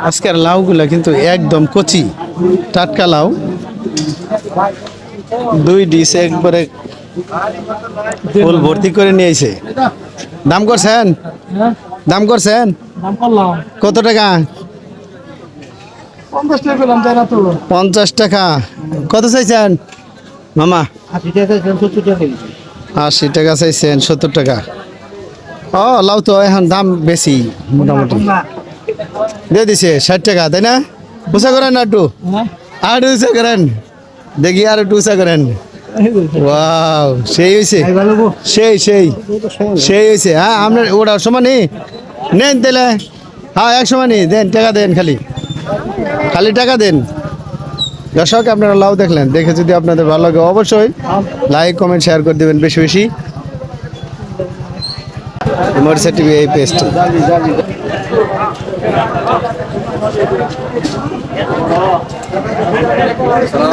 আজকের লাউগুলা কিন্তু একদম কচি, টাটকা লাউ। 2 ডিশ একবারে ফুল ভর্তি করে নিয়েছে। দাম করছেন? দাম করছেন কত টাকা? 50 টাকা। কত চাইছেন মামা? 80 টাকা চাইছেন, 70 টাকা। ও লাউ তো এখন দাম বেশি, মোটামুটি দিয়ে দিছে 60 টাকা, তাই না? উঁচা করেন একটু, আর উঁচা করেন দেখি, আর একটু উঁচা করেন। ওয়াও, সেই হয়েছে, সেই সেই সেই হয়েছে। হ্যাঁ, আপনার ওটা সমানই নেন তাহলে। হ্যাঁ, 1 সমানই দেন, টাকা দেন, খালি খালি টাকা দেন। দর্শক, আপনারা লাউ দেখলেন, দেখে যদি আপনাদের ভালো লাগে অবশ্যই লাইক কমেন্ট শেয়ার করে দেবেন বেশি বেশি। মরিচা টিভি এই পেজটি।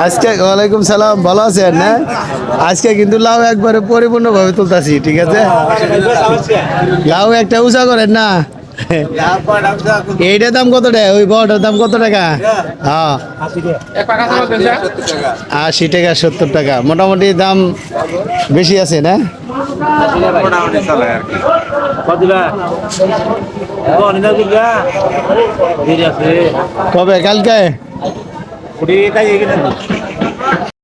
আজকে ওয়ালাইকুম সালাম, ভালো আছেন না? আজকে কিন্তু লাউ একবারে পরিপূর্ণভাবে তুলতাছি, ঠিক আছে? লাউ একটা উঁচা করেন না। এইটার দাম কত টাকা? ওই বড়টার দাম কত টাকা? হ্যাঁ, 80 টাকা 70 টাকা, মোটামুটি দাম বেশি আছে না? কবে? কালকে?